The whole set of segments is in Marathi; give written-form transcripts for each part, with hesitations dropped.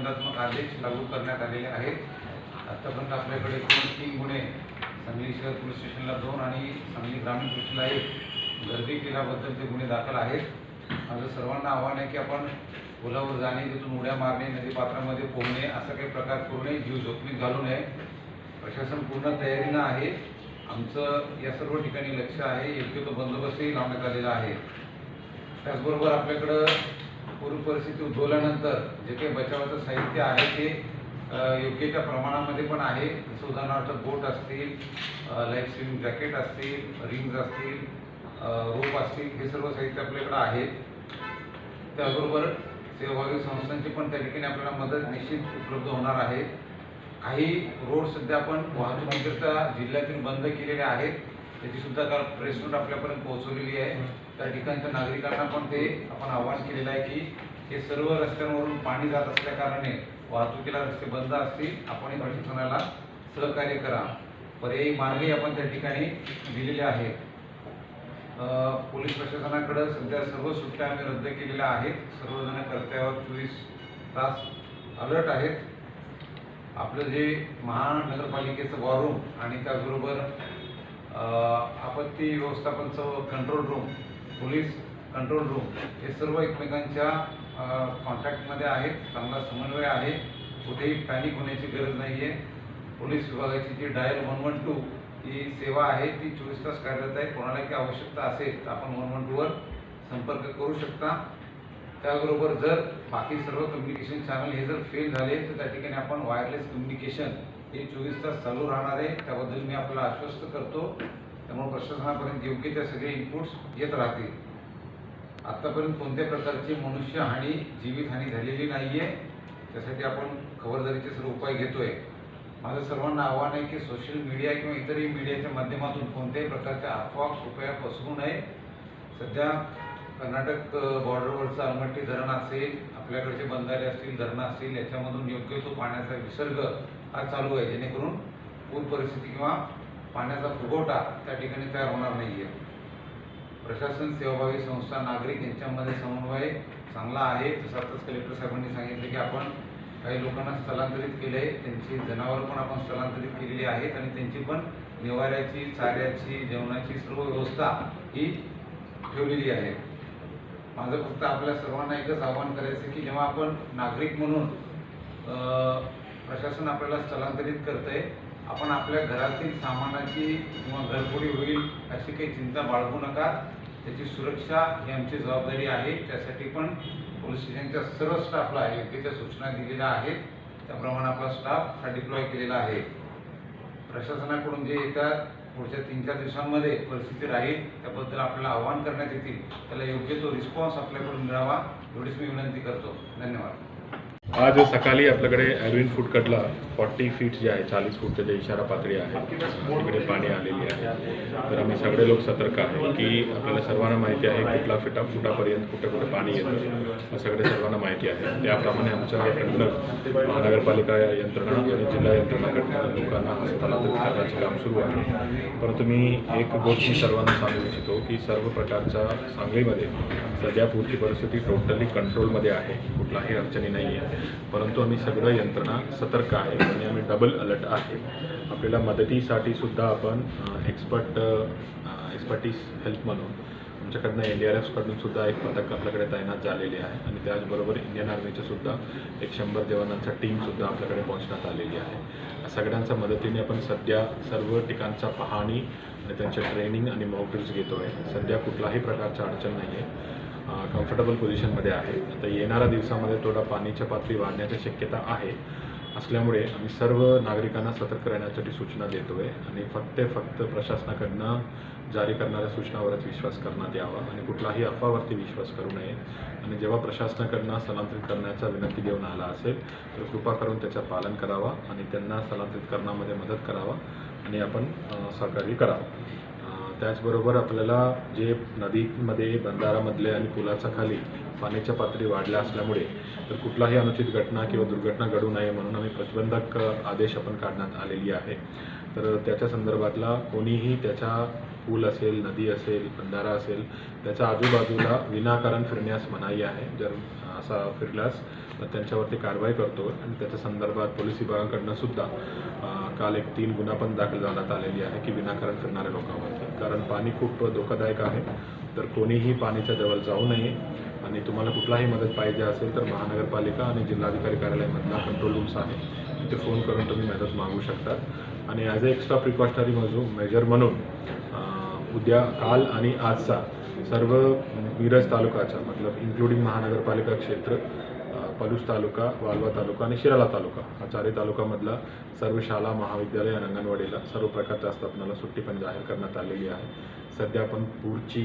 प्रतिबंधात्मक आदेश लागू करण्यात आलेले आहेत। आतापर्यंत आपल्याकडे एकूण 3 गुन्हे सांगली शहर पोलीस स्टेशनला 2 आणि सांगली ग्रामीण पोलीसला 1 गर्दी केल्याबद्दलचे गुन्हे दाखल आहेत। माझं सर्वांना आव्हान आहे की आपण पुलावर जाणे, तिथून उड्या मारणे, नदीपात्रामध्ये पोहणे असा काही प्रकार करू नये, जीव जोखमीत घालू नये। प्रशासन पूर्ण तयारीनं आहे। आमचं या सर्व ठिकाणी लक्ष आहे, योग्य तो बंदोबस्तही लावण्यात आलेला आहे। त्याचबरोबर आपल्याकडं पूर परिस्थिती उद्भवल्यानंतर जे काही बचावाचं साहित्य आहे ते योग्य त्या प्रमाणामध्ये पण आहे। जसं उदाहरणार्थ बोट असतील, लाईफ सेव्हिंग जॅकेट असतील, रिंग्स असतील, रोप असतील, हे सर्व साहित्य आपल्याकडं आहे। त्याचबरोबर सेवाभावी संस्थांची पण त्या ठिकाणी आपल्याला मदत निश्चित उपलब्ध होणार आहे। काही रोड सध्या आपण वाहतुकीकरिता जिल्ह्यातील बंद केलेले आहेत, त्याची सुद्धा काल प्रेस नोट आपल्यापर्यंत पोहोचवलेली आहे। त्या ठिकाणच्या नागरिकांना पण ते आपण आवाहन केलेलं आहे की हे सर्व रस्त्यांवरून पाणी जात असल्या कारणाने वाहतुकीला रस्ते बंद असतील, आपण प्रशासनाला सहकार्य करा। पर्यायी मार्गही आपण त्या ठिकाणी दिलेले आहेत। पोलीस प्रशासनाकडे सध्या सर्व सुट्ट्या आम्ही रद्द केलेल्या आहेत। सर्वजण कर्तव्यावर 24 तास अलर्ट आहेत। आपलं जे महानगरपालिकेचं वॉर रूम आणि त्याचबरोबर आपत्ती व्यवस्थापनचं control room, police control room हे सर्व एकमेकांच्या कॉन्टॅक्टमध्ये आहेत। चांगला समन्वय आहे, कुठेही पॅनिक होण्याची गरज नाही आहे। पोलीस विभागाची जी डायल 112 ही सेवा आहे ती 24 तास कार्यरत आहे। कोणाला काही आवश्यकता असेल तर आपण 112 वर संपर्क करू शकता। त्याचबरोबर जर बाकी सर्व कम्युनिकेशन चॅनल हे जर फेल झाले तर त्या ठिकाणी आपण वायरलेस कम्युनिकेशन हे 24 तास चालू राहणार आहे, त्याबद्दल मी आपल्याला आश्वस्त करतो। त्यामुळे प्रशासनापर्यंत योग्य त्या सगळे इनपुट्स येत राहतील। आतापर्यंत कोणत्या प्रकारची मनुष्यहानी, जीवितहानी झालेली नाही आहे, त्यासाठी आपण खबरदारीचे सर्व उपाय घेतोय। माझं सर्वांना आव्हान आहे की सोशल मीडिया किंवा इतरही मीडियाच्या माध्यमातून कोणत्याही प्रकारच्या अफवा कृपया पसरू नये। सध्या कर्नाटक बॉर्डरवरचं अलमट्टी धरण असेल, आपल्याकडचे बंधारे असतील, धरणं असतील, याच्यामधून योग्य तो पाण्याचा विसर्ग हा चालू आहे, जेणेकरून पूर परिस्थिती किंवा पाण्याचा फुगवटा त्या ठिकाणी तयार होणार नाही आहे। प्रशासन, सेवाभावी संस्था, नागरिक यांच्यामध्ये समन्वय चांगला आहे। जसं आताच कलेक्टर साहेबांनी सांगितले की आपण काही लोकांना स्थलांतरित केले आहे, त्यांची जनावरं पण आपण स्थलांतरित केलेली आहेत आणि त्यांची पण निवाऱ्याची, चाऱ्याची, जेवणाची सर्व व्यवस्था ही ठेवलेली आहे। माझं फक्त आपल्या सर्वांना एकच आवाहन करायचं की जेव्हा आपण नागरिक म्हणून प्रशासन आपल्याला स्थलांतरित करतंय, आपण आपल्या घरातील सामानाची किंवा घरफोडी होईल अशी काही चिंता बाळगू नका। त्याची सुरक्षा ही आमची जबाबदारी आहे। त्यासाठी पण पोलीस स्टेशनच्या सर्व स्टाफला योग्य त्या सूचना दिलेल्या आहेत, त्याप्रमाणे आपला स्टाफ हा डिप्लॉय केलेला आहे। प्रशासनाकडून जे येत्या पुढच्या 3-4 दिवसांमध्ये परिस्थिती राहील त्याबद्दल आपल्याला आवाहन करण्यात येतील, त्याला योग्य तो रिस्पॉन्स आपल्याकडून मिळावा एवढीच मी विनंती करतो। धन्यवाद। आज सकाळी आपल्याकडे ॲरविन फूड कटला 40 फीट जे आहे, 40 फूटचे जे इशारा पातळी आहे तिकडे पाणी आलेली आहे। तर आम्ही सगळे लोक सतर्क आहे की आपल्याला सर्वांना माहिती आहे कुठला फुटापर्यंत कुठे कुठे पाणी येतं, सगळे सर्वांना माहिती आहे। त्याप्रमाणे आमच्याकडनं महानगरपालिका यंत्रणा आणि जिल्हा यंत्रणाकडनं लोकांना स्थलांतरित करण्याचे काम सुरू आहे। परंतु मी एक गोष्ट सर्वांना सांगू इच्छितो की सर्व प्रकारच्या सांगलीमध्ये सध्या पूरची परिस्थिती टोटली कंट्रोलमध्ये आहे, कुठलाही अडचणी नाही आहे। परंतु आम्ही सगळं यंत्रणा सतर्क आहे आणि आम्ही डबल अलर्ट आहे। आपल्याला मदतीसाठी सुद्धा आपण एक्सपर्टीज हेल्प म्हणून आमच्याकडनं NDRFकडून सुद्धा एक पथक आपल्याकडे तैनात झालेले आहे आणि त्याचबरोबर इंडियन आर्मीचं सुद्धा एक 100 जवानांचा टीमसुद्धा आपल्याकडे पोहोचण्यात आलेली आहे। सगळ्यांच्या मदतीने आपण सध्या सर्व ठिकाणचा पाहणी आणि त्यांचे ट्रेनिंग आणि मॉक ड्रिल्स घेतो आहे। सध्या कुठलाही प्रकारचा अडचण नाही आहे, कम्फर्टेबल पोझिशनमध्ये आहे। आता येणाऱ्या दिवसामध्ये थोडा पाणीच्या पातळी वाढण्याची शक्यता आहे, असल्यामुळे आम्ही सर्व नागरिकांना सतर्क राहण्यासाठी सूचना देतो आहे आणि फक्त प्रशासनाकडनं जारी करणाऱ्या सूचनावरच विश्वास करण्यात यावा आणि कुठलाही अफवावरती विश्वास करू नये। आणि जेव्हा प्रशासनाकडनं स्थलांतरित करण्याचा विनंती घेऊन आला असेल तर कृपा करून त्याचं पालन करावा आणि त्यांना स्थलांतरित करण्यामध्ये मदत करावा आणि आपण सहकार्य करावं। त्याचबरोबर आपल्याला जे नदीमध्ये, बंधारामधले आणि पुलाच्या खाली पाण्याच्या पातळी वाढल्या असल्यामुळे तर कुठलाही अनुचित घटना किंवा दुर्घटना घडू नये म्हणून आम्ही प्रतिबंधक आदेश आपण काढण्यात आलेली आहे। तर त्याच्या संदर्भातला कोणीही त्याच्या पूल असेल, नदी असेल, बंधारा असेल त्याच्या आजूबाजूला विनाकारण फिरण्यास मनाई आहे। जर असा फिरल्यास त्यांच्यावरती कारवाई करतो आणि त्याच्या संदर्भात पोलीस विभागाकडनं सुद्धा काल एक 3 गुन्हा पण दाखल करण्यात आलेली आहे की विनाकारण फिरणाऱ्या लोकांवरती. कारण पाणी खूप धोकादायक आहे, तर कोणीही पाणीच्या जवळ जाऊ नये आणि तुम्हाला कुठलाही मदत पाहिजे असेल तर महानगरपालिका आणि जिल्हाधिकारी कार्यालयामधला कंट्रोल रूम्स आहे, तिथे फोन करून तुम्ही मदत मागू शकतात. आणि as a extra precautionary major म्हणून उद्या, काल आणि आजचा सर्व मिरज तालुकाच्या मतलब इन्क्लुडिंग महानगरपालिका क्षेत्र, पलूस तालुका, वालवा तालुका आणि शिराला तालुका, हा 4ही तालुक्यामधला सर्व शाळा, महाविद्यालय आणि अंगणवाडीला सर्व प्रकारच्या स्थापनाला सुट्टी पण जाहीर करण्यात आलेली आहे. सध्या आपण पूरची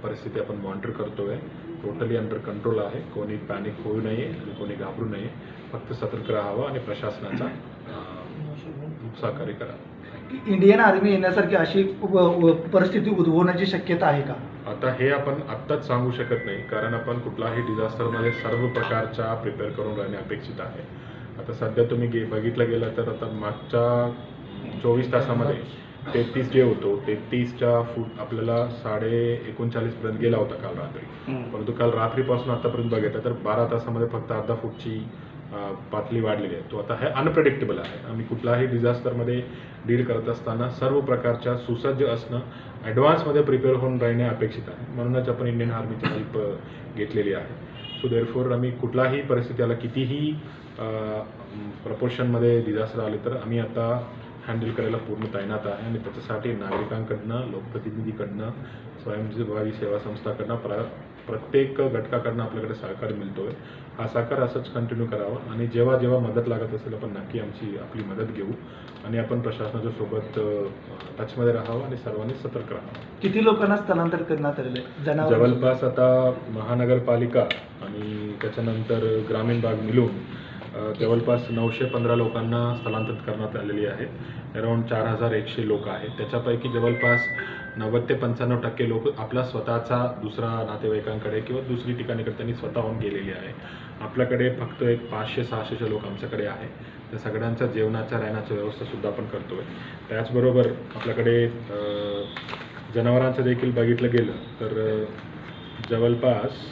परिस्थिती आपण मॉनिटर करतो आहे. टोटली अंडर कंट्रोल आहे. कोणी पॅनिक होऊ नये आणि कोणी घाबरू नये. फक्त सतर्क राहावं आणि प्रशासनाचा सहकार्य करावं. इंडियन आर्मी येण्यासारखी अशी परिस्थिती उद्भवण्याची शक्यता आहे का? आता हे आपण आत्ताच सांगू शकत नाही, कारण आपण कुठलाही डिझास्टरमध्ये सर्व प्रकारच्या प्रिपेअर करून राहणे अपेक्षित आहे. आता सध्या तुम्ही बघितलं गेलं तर आता मागच्या 24 तासामध्ये 33 जे होतो, 33च्या फूट आपल्याला 39.39 पर्यंत गेला होता काल रात्री. परंतु काल रात्रीपासून आतापर्यंत बघितलं तर 12 तासामध्ये फक्त अर्धा फूटची पातळी वाढलेली आहे. तो आता हे अनप्रेडिक्टेबल आहे. आम्ही कुठलाही डिझास्टरमध्ये डील करत असताना सर्व प्रकारच्या सुसज्ज असणं, ॲडव्हान्समध्ये प्रिपेअर होऊन राहणे अपेक्षित आहे. म्हणूनच आपण इंडियन आर्मीची हेल्प घेतलेली आहे. सो देअरफॉर आम्ही कुठलाही परिस्थितीला कितीही प्रपोर्शनमध्ये डिझास्टर आले तर आम्ही आता हँडल करायला पूर्ण तैनात आहे. आणि त्याच्यासाठी नागरिकांकडनं, लोकप्रतिनिधीकडनं, स्वयंसेवी सेवा संस्थाकडनं, प्रत्येक घटकाकडनं आपल्याकडे सहकार्य मिळतो आहे. हा सहकार असंच कंटिन्यू करावा आणि जेव्हा जेव्हा मदत लागत असेल आपण नक्की आपली मदत घेऊ आणि आपण प्रशासनाच्या सोबत टचमध्ये राहावं आणि सर्वांनी सतर्क राहावं. किती लोकांना स्थलांतर करण्यात आलेले? जवळपास आता महानगरपालिका आणि त्याच्यानंतर ग्रामीण भाग मिळून जवळपास 915 लोकांना स्थलांतरित करण्यात आलेली आहेत. अराऊंड 4100 लोक आहेत. त्याच्यापैकी जवळपास 90 ते 95% लोक आपला स्वतःचा दुसरा नातेवाईकांकडे किंवा दुसरी ठिकाणीकडे त्यांनी स्वतःहून गेलेली आहे. आपल्याकडे फक्त एक 500-600 लोक आमच्याकडे आहे. त्या सगळ्यांच्या जेवणाच्या, राहण्याच्या व्यवस्थासुद्धा आपण करतो आहे. त्याचबरोबर आपल्याकडे जनावरांचं देखील बघितलं गेलं तर जवळपास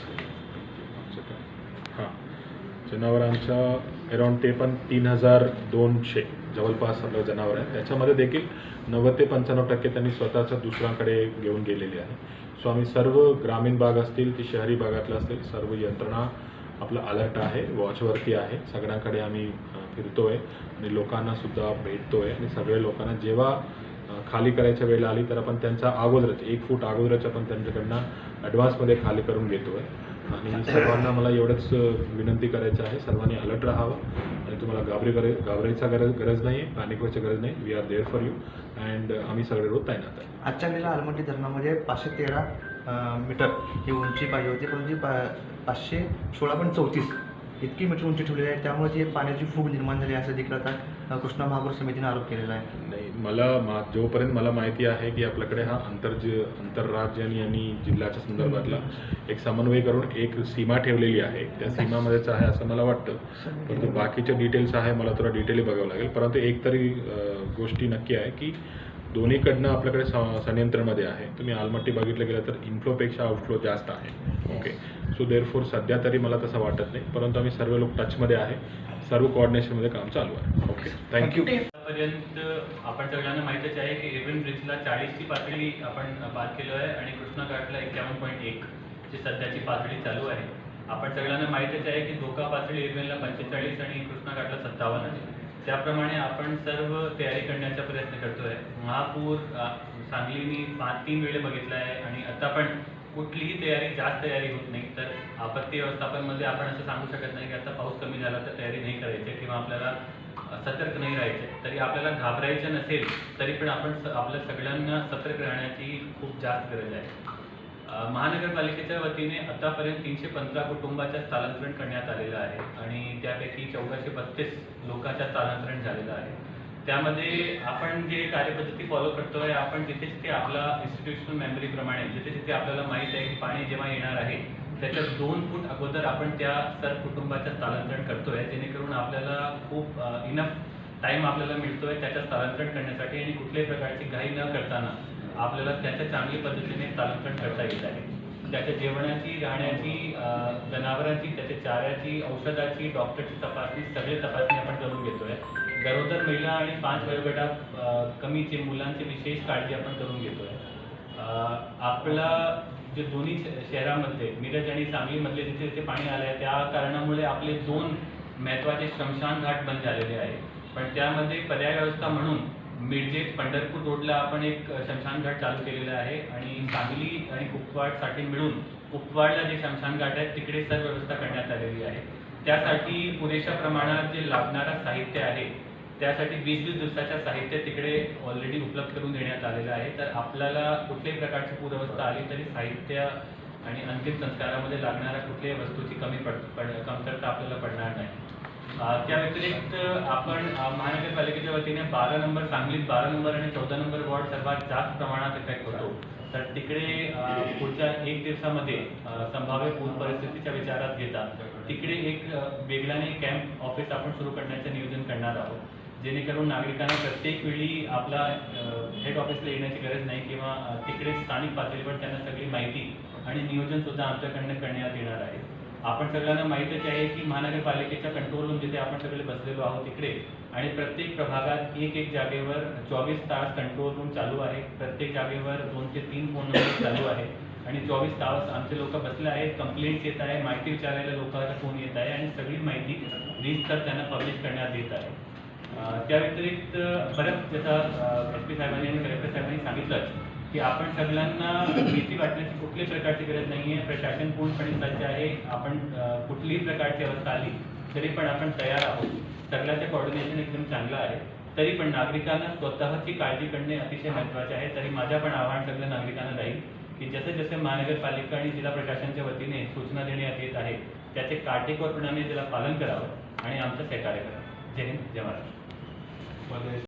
जनावरांच्या अराऊंड ते पण 3200 जवळपास आपलं जनावर आहे. त्याच्यामध्ये देखील 90 ते 95% त्यांनी स्वतःच्या दुसऱ्यांकडे घेऊन गेलेली आहे. सो आम्ही सर्व ग्रामीण भाग असतील की शहरी भागातलं असतील सर्व यंत्रणा आपलं अलर्ट आहे, वॉचवरती आहे. सगळ्यांकडे आम्ही फिरतो आहे आणि लोकांनासुद्धा भेटतो आहे आणि सगळ्या लोकांना जेव्हा खाली करायच्या वेळ आली तर आपण त्यांचा अगोदरच 1 फूट अगोदरच आपण त्यांच्याकडनं ॲडव्हान्समध्ये खाली करून घेतो आहे. आणि सर्वांना मला एवढंच विनंती करायचं आहे, सर्वांनी अलर्ट राहावं आणि तुम्हाला घाबरायचा गरज नाही आहे, पॅनिक व्हायची गरज नाही. We are there for you and आम्ही सगळे रोज तैनात आहे. आजच्या वेळेला आलमट्टी धरणामध्ये 513 मीटर ही उंची पाहिजे होती, परंतु 516.34 इतकी मीटर उंची ठेवलेली आहे. त्यामुळे ती पाण्याची फूग निर्माण झाली असं देखील आता कृष्णा महापूर समितीने आरोप केलेला आहे. नाही, जोपर्यंत मला माहिती आहे की आपल्याकडे हा आंतरराज्य आणि जिल्ह्याच्या संदर्भातला एक समन्वय करून एक सीमा ठेवलेली आहे. त्या सीमामध्येच आहे असं मला वाटतं. परंतु बाकीचे डिटेल्स आहे, मला थोडा डिटेल बघावं लागेल. परंतु एक तरी गोष्टी नक्की आहे की दोन्हीकडनं आपल्याकडे संयंत्रणामध्ये आहे. तुम्ही आलमट्टी बघितलं गेलं तर इन्फ्लोपेक्षा आउटफ्लो जास्त आहे. ओके, सो देअरफोर सध्या तरी मला तसं वाटत नाही. परंतु आम्ही सर्व लोक टचमध्ये आहे, सर्व कोऑर्डिनेशनमध्ये काम चालू आहे. Okay, thank you. आतापर्यंत आपण सगळ्यांना माहितीच आहे की इरविन ब्रिजला 40ची पातळी आपण पार केलो आहे आणि कृष्णा घाटला 51.1 जी सध्याची पातळी चालू आहे. आपण सगळ्यांना माहितीच आहे की धोका पातळी इरविनला 45 आणि कृष्णा घाटला 57 आहे. त्याप्रमाणे आपण सर्व तयारी करण्याचा प्रयत्न करतो आहे. महापूर सांगली मी 3 वेळे बघितला आहे आणि आता पण कुठलीही जास्त तयारी होत नाही. तर आपत्ती व्यवस्थापनमध्ये आपण असं सांगू शकत नाही की आता पाऊस कमी झाला तर तयारी नाही करायची किंवा आपल्याला सतर्क नाही राहायचे. तरी आपल्याला घाबरायचं नसेल तरी पण आपण आपल्या सगळ्यांना सतर्क राहण्याची खूप जास्त गरज आहे. महानगरपालिकेच्या वतीने आतापर्यंत 315 कुटुंबाचं स्थलांतरण करण्यात आलेलं आहे आणि त्यापैकी 1432 लोकांचं स्थलांतरण झालेलं आहे. त्यामध्ये आपण जे कार्यपद्धती फॉलो करतो आहे, आपण जिथे जिथे आपला इन्स्टिट्यूशनल मेमरीप्रमाणे जिथे जिथे आपल्याला माहीत आहे की पाणी जेव्हा येणार आहे त्याच्या 2 फूट अगोदर आपण त्या सर्व कुटुंबाचं स्थलांतरण करतो आहे, जेणेकरून आपल्याला खूप इनफ टाईम आपल्याला मिळतो आहे त्याचं स्थलांतरण करण्यासाठी आणि कुठल्याही प्रकारची घाई न करताना आपल्याला त्याच्या चांगली पद्धतीने स्थलांतरण करता येत आहे. त्याच्या जेवणाची, राहण्याची, जनावरांची, त्याच्या चाऱ्याची, औषधाची, डॉक्टरची तपासणी, सगळे तपासणी आपण करून घेतोय. गरोदर महिला आणि 5 वयोगटात कमीचे मुलांची विशेष काळजी आपण करून घेतोय. आपला जे दोन्ही शहरामध्ये मिरज आणि सांगलीमधले जिथे जिथे पाणी आलं आहे त्या कारणामुळे आपले 2 महत्त्वाचे श्मशान घाट बंद झालेले आहे. पण त्यामध्ये पर्याय व्यवस्था म्हणून मिरजेत पंढरपूर रोडला आपण एक श्मशान घाट चालू केलेला आहे आणि सांगली आणि कुपवाडसाठी मिळून कुपवाडला जे श्मशान घाट आहेत तिकडे सर्व व्यवस्था करण्यात आलेली आहे. त्यासाठी पुरेशा प्रमाणात जे लागणारं साहित्य आहे त्यासाठी 20-20 दिवसाच्या साहित्य तिकडे ऑलरेडी उपलब्ध करून देण्यात आलेलं आहे. तर आपल्याला कुठल्याही प्रकारची पूरवस्था आली तरी साहित्य आणि अंतिम संस्कारामध्ये लागणाऱ्या कुठल्याही वस्तूची कमतरता आपल्याला पडणार नाही. त्या व्यतिरिक्त आपण महानगरपालिकेच्या वतीने 12 नंबर सांगलीत 12 नंबर आणि 14 नंबर वॉर्ड सर्वात जास्त प्रमाणात इफेक्ट होतो. तर तिकडे पुढच्या 1 दिवसामध्ये संभाव्य पूर परिस्थितीच्या विचारात घेता तिकडे एक वेगळ्याने कॅम्प ऑफिस आपण सुरू करण्याचं नियोजन करणार आहोत, जेणेकरून नागरिकांना प्रत्येक वेळी आपला हेड ऑफिसला येण्याची गरज नाही किंवा तिकडे स्थानिक पातळीवर त्यांना सगळी माहिती आणि नियोजन सुद्धा आमच्याकडनं करण्यात येणार आहे. आपण सगळ्यांना माहितीच आहे की महानगरपालिकेच्या कंट्रोल रूम जिथे आपण सगळे बसलेलो आहोत तिकडे आणि प्रत्येक प्रभागात एक जागेवर 24 तास कंट्रोल रूम चालू आहे. प्रत्येक जागेवर 2 ते 3 फोन नंबर चालू आहे आणि 24 तास आमचे लोक बसले आहेत. कंप्लेंट्स येत आहे, माहिती विचारायला लोकांना फोन येत आहे आणि सगळी माहिती रीतसर त्यांना पब्लिश करण्यात येत आहे. त्या व्यतिरिक्त परत जसं SP साहेबांनी आणि कलेक्टर साहेबांनी सांगितलंच की आपण सगळ्यांना भीती वाटण्याची कुठल्याही प्रकारची गरज नाही आहे. प्रशासन पूर्णपणे सज्ज आहे. आपण कुठलीही प्रकारची अवस्था आली तरी पण आपण तयार आहोत. सगळ्याचे कोऑर्डिनेशन एकदम चांगलं आहे. तरी पण नागरिकांना स्वतःची काळजी करणे अतिशय महत्त्वाचे आहे. तरी माझ्या पण आव्हान सगळ्या नागरिकांना राहील की जसे जसे महानगरपालिका आणि जिल्हा प्रशासनाच्या वतीने सूचना देण्यात येत आहे त्याचे काटेकोरपणाने त्याला पालन करावं आणि आमचं सहकार्य करावं. जय हिंद, जय महाराष्ट्र.